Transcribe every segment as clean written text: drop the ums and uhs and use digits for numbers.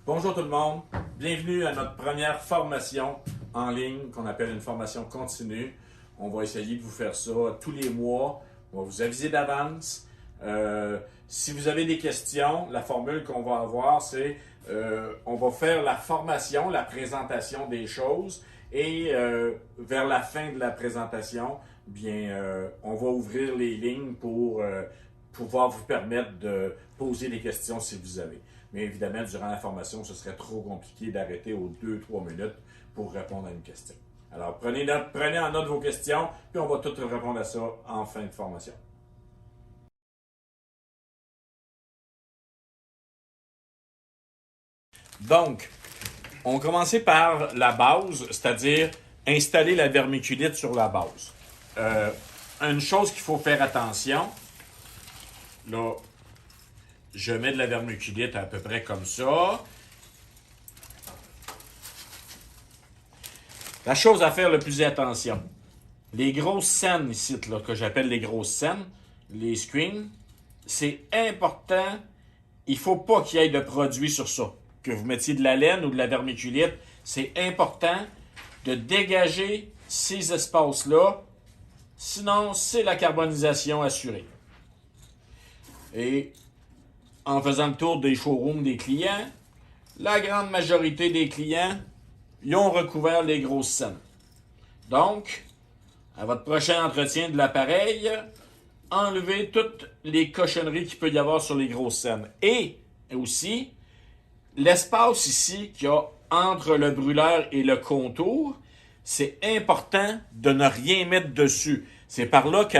Bonjour tout le monde, bienvenue à notre première formation en ligne qu'on appelle une formation continue. On va essayer de vous faire ça tous les mois, on va vous aviser d'avance. Si vous avez des questions, la formule qu'on va avoir, c'est on va faire la formation, la présentation des choses et vers la fin de la présentation, on va ouvrir les lignes pour pouvoir vous permettre de poser des questions si vous avez. Mais évidemment, durant la formation, ce serait trop compliqué d'arrêter aux 2-3 minutes pour répondre à une question. Alors, prenez en note vos questions, puis on va toutes répondre à ça en fin de formation. Donc, on va commencer par la base, c'est-à-dire installer la vermiculite sur la base. Une chose qu'il faut faire attention, là, je mets de la vermiculite à peu près comme ça. La chose à faire le plus attention, les grosses scènes ici, là, que j'appelle les grosses scènes, les screens, c'est important, il ne faut pas qu'il y ait de produit sur ça. Que vous mettiez de la laine ou de la vermiculite, c'est important de dégager ces espaces-là, sinon c'est la carbonisation assurée. Et en faisant le tour des showrooms des clients, la grande majorité des clients, ils ont recouvert les grosses scènes. Donc, à votre prochain entretien de l'appareil, enlevez toutes les cochonneries qu'il peut y avoir sur les grosses scènes. Et aussi, l'espace ici qu'il y a entre le brûleur et le contour, c'est important de ne rien mettre dessus. C'est par là que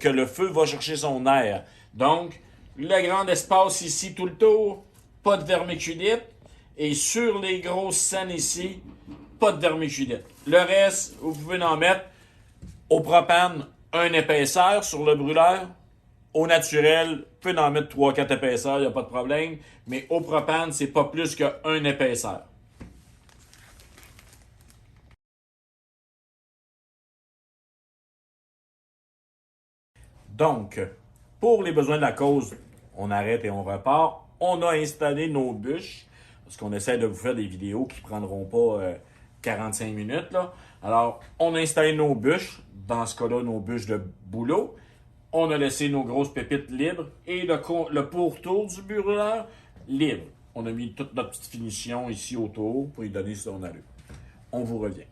le feu va chercher son air. Donc, le grand espace ici tout le tour, pas de vermiculite. Et sur les grosses scènes ici, pas de vermiculite. Le reste, vous pouvez en mettre au propane, 1 épaisseur sur le brûleur. Au naturel, vous pouvez en mettre 3-4 épaisseurs, il n'y a pas de problème. Mais au propane, c'est pas plus que 1 épaisseur. Donc, pour les besoins de la cause, on arrête et on repart. On a installé nos bûches, parce qu'on essaie de vous faire des vidéos qui ne prendront pas 45 minutes. Là. Alors, on a installé nos bûches, dans ce cas-là, nos bûches de boulot. On a laissé nos grosses pépites libres et le pourtour du brûleur libre. On a mis toute notre petite finition ici autour pour lui donner son allure. On vous revient.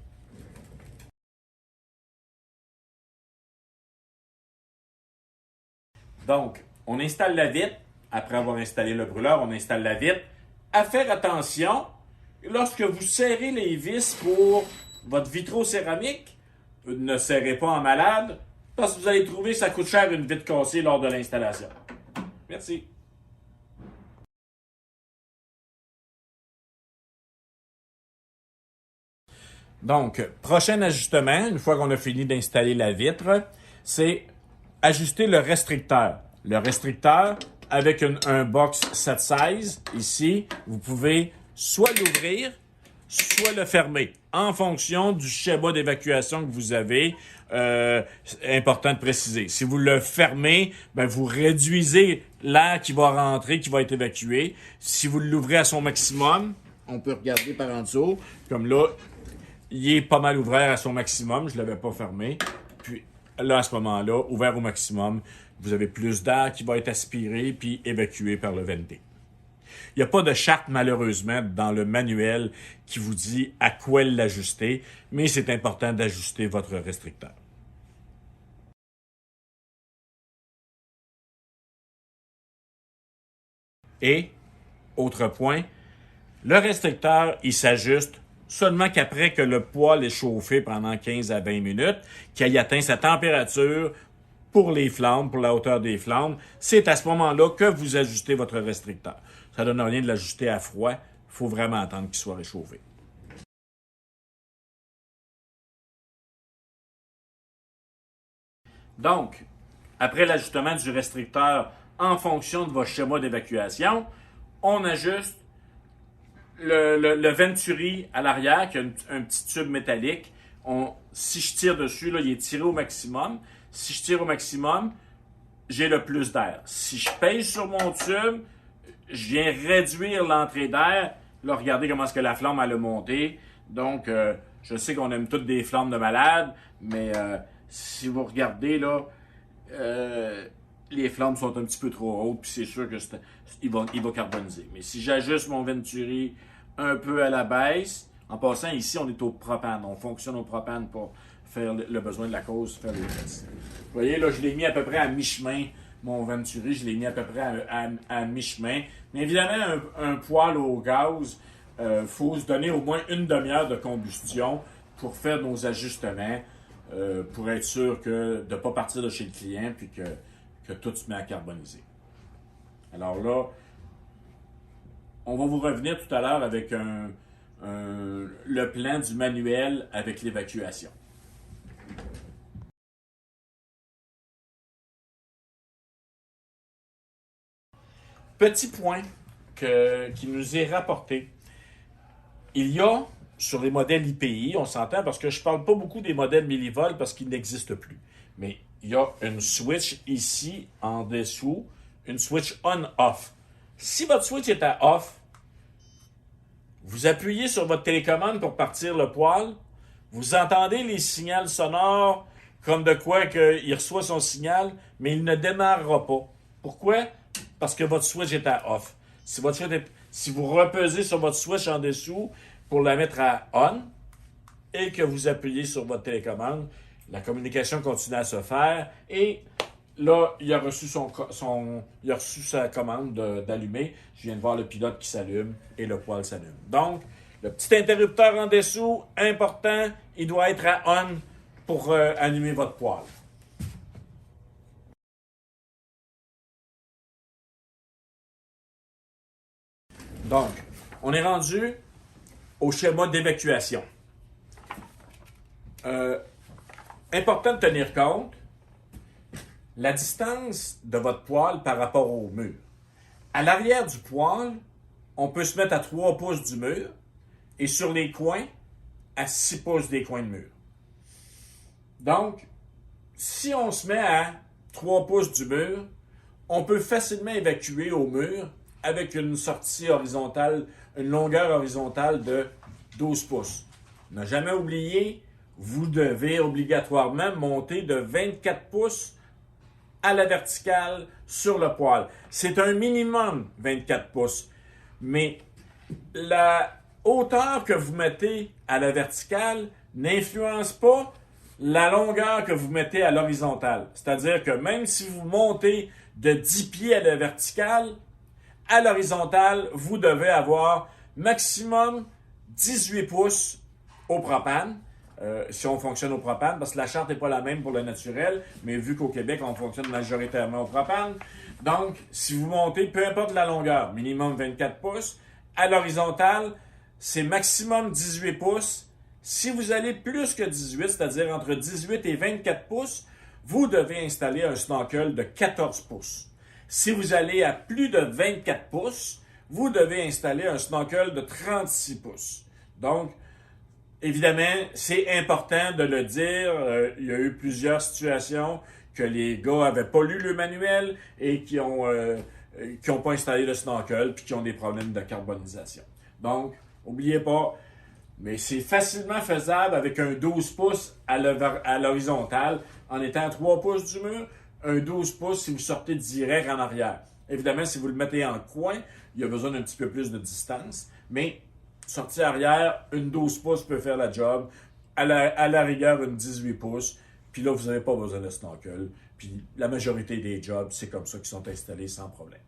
Donc, on installe la vitre. Après avoir installé le brûleur, on installe la vitre. À faire attention, lorsque vous serrez les vis pour votre vitrocéramique, ne serrez pas en malade, parce que vous allez trouver que ça coûte cher une vitre cassée lors de l'installation. Merci. Donc, prochain ajustement, une fois qu'on a fini d'installer la vitre, c'est ajuster le restricteur. Le restricteur, avec un box set size, ici, vous pouvez soit l'ouvrir, soit le fermer, en fonction du schéma d'évacuation que vous avez. Important de préciser. Si vous le fermez, vous réduisez l'air qui va rentrer, qui va être évacué. Si vous l'ouvrez à son maximum, on peut regarder par en dessous, comme là, il est pas mal ouvert à son maximum, je ne l'avais pas fermé. Puis là, à ce moment-là, ouvert au maximum, vous avez plus d'air qui va être aspiré puis évacué par le venté. Il n'y a pas de charte, malheureusement, dans le manuel qui vous dit à quoi l'ajuster, mais c'est important d'ajuster votre restricteur. Et, autre point, le restricteur, il s'ajuste seulement qu'après que le poêle est chauffé pendant 15 à 20 minutes, qu'il ait atteint sa température pour les flammes, pour la hauteur des flammes. C'est à ce moment-là que vous ajustez votre restricteur. Ça ne donne rien de l'ajuster à froid. Il faut vraiment attendre qu'il soit réchauffé. Donc, après l'ajustement du restricteur en fonction de votre schéma d'évacuation, on ajuste le venturi à l'arrière, qui a un petit tube métallique. Si je tire dessus, là, il est tiré au maximum. Si je tire au maximum, j'ai le plus d'air. Si je pèse sur mon tube, je viens réduire l'entrée d'air Là, regardez comment est-ce que la flamme elle a monté. Donc, je sais qu'on aime toutes des flammes de malade, mais si vous regardez là, les flammes sont un petit peu trop hautes, puis c'est sûr que il va carboniser. Mais si j'ajuste mon Venturi un peu à la baisse, en passant ici, on est au propane. On fonctionne au propane pour faire le besoin de la cause, faire les tests. Vous voyez, là, je l'ai mis à peu près à mi-chemin. Mon Venturi, je l'ai mis à peu près à mi-chemin. Mais évidemment, un poêle au gaz, faut se donner au moins une demi-heure de combustion pour faire nos ajustements, pour être sûr de ne pas partir de chez le client puis que tout se met à carboniser. Alors là, on va vous revenir tout à l'heure avec le plan du manuel avec l'évacuation. Petit point qui nous est rapporté. Il y a, sur les modèles IPI, on s'entend parce que je ne parle pas beaucoup des modèles millivolts parce qu'ils n'existent plus. Mais il y a une switch ici, en dessous, une switch on-off. Si votre switch est à off, vous appuyez sur votre télécommande pour partir le poêle, vous entendez les signaux sonores comme de quoi qu'il reçoit son signal, mais il ne démarrera pas. Pourquoi? Parce que votre switch est à off. Si vous repesez sur votre switch en dessous pour la mettre à on et que vous appuyez sur votre télécommande, la communication continue à se faire et là, il a reçu il a reçu sa commande d'allumer. Je viens de voir le pilote qui s'allume et le poêle s'allume. Donc, le petit interrupteur en dessous, important, il doit être à on pour allumer votre poêle. Donc, on est rendu au schéma d'évacuation. Important de tenir compte la distance de votre poêle par rapport au mur. À l'arrière du poêle, on peut se mettre à 3 pouces du mur et sur les coins, à 6 pouces des coins de mur. Donc, si on se met à 3 pouces du mur, on peut facilement évacuer au mur avec une sortie horizontale, une longueur horizontale de 12 pouces. Ne jamais oublier, vous devez obligatoirement monter de 24 pouces à la verticale sur le poêle. C'est un minimum 24 pouces. Mais la hauteur que vous mettez à la verticale n'influence pas la longueur que vous mettez à l'horizontale. C'est-à-dire que même si vous montez de 10 pieds à la verticale, à l'horizontale, vous devez avoir maximum 18 pouces au propane. Si on fonctionne au propane, parce que la charte n'est pas la même pour le naturel, mais vu qu'au Québec, on fonctionne majoritairement au propane. Donc, si vous montez, peu importe la longueur, minimum 24 pouces, à l'horizontale, c'est maximum 18 pouces. Si vous allez plus que 18, c'est-à-dire entre 18 et 24 pouces, vous devez installer un snorkel de 14 pouces. Si vous allez à plus de 24 pouces, vous devez installer un snorkel de 36 pouces. Donc, évidemment, c'est important de le dire. Il y a eu plusieurs situations que les gars n'avaient pas lu le manuel et qui ont pas installé le snorkel puis qui ont des problèmes de carbonisation. Donc, n'oubliez pas, mais c'est facilement faisable avec un 12 pouces à l'horizontale en étant à 3 pouces du mur, un 12 pouces si vous sortez direct en arrière. Évidemment, si vous le mettez en coin, il y a besoin d'un petit peu plus de distance, mais sortie arrière, une 12 pouces peut faire la job. À la rigueur, une 18 pouces. Puis là, vous n'avez pas besoin de snorkel. Puis la majorité des jobs, c'est comme ça qu'ils sont installés sans problème.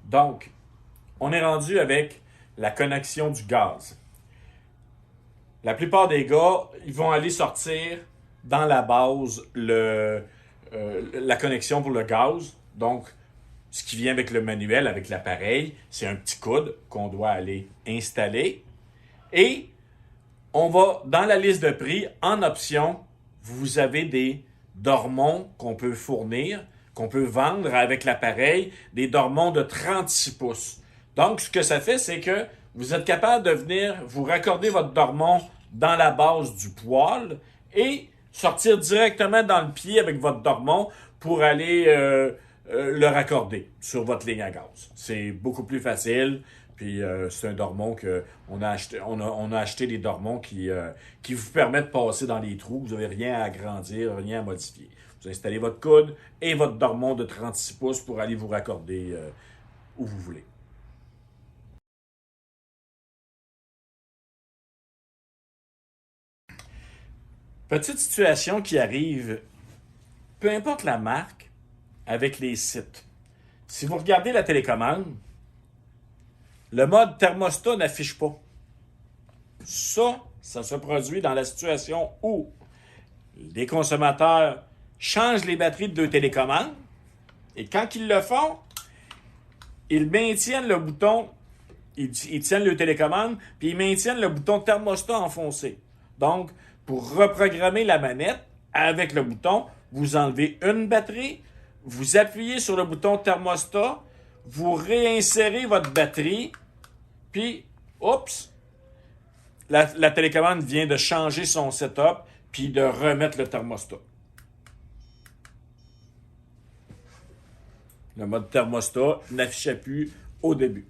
Donc, on est rendu avec la connexion du gaz. La plupart des gars, ils vont aller sortir dans la base la connexion pour le gaz. Donc, ce qui vient avec le manuel, avec l'appareil, c'est un petit coude qu'on doit aller installer. Et on va, dans la liste de prix, en option, vous avez des dormons qu'on peut fournir, qu'on peut vendre avec l'appareil, des dormons de 36 pouces. Donc, ce que ça fait, c'est que vous êtes capable de venir vous raccorder votre dormon dans la base du poêle et sortir directement dans le pied avec votre dormon pour aller le raccorder sur votre ligne à gaz. C'est beaucoup plus facile. Puis c'est un dormon que on a acheté des dormons qui vous permettent de passer dans les trous. Vous n'avez rien à agrandir, rien à modifier. Vous installez votre coude et votre dormon de 36 pouces pour aller vous raccorder où vous voulez. Petite situation qui arrive, peu importe la marque, avec les sites. Si vous regardez la télécommande, le mode thermostat n'affiche pas. Ça se produit dans la situation où les consommateurs changent les batteries de deux télécommandes et quand ils le font, ils maintiennent le bouton, ils tiennent le télécommande, puis ils maintiennent le bouton thermostat enfoncé. Donc, pour reprogrammer la manette avec le bouton, vous enlevez une batterie, vous appuyez sur le bouton thermostat, vous réinsérez votre batterie, puis, oups, la télécommande vient de changer son setup, puis de remettre le thermostat. Le mode thermostat n'affichait plus au début.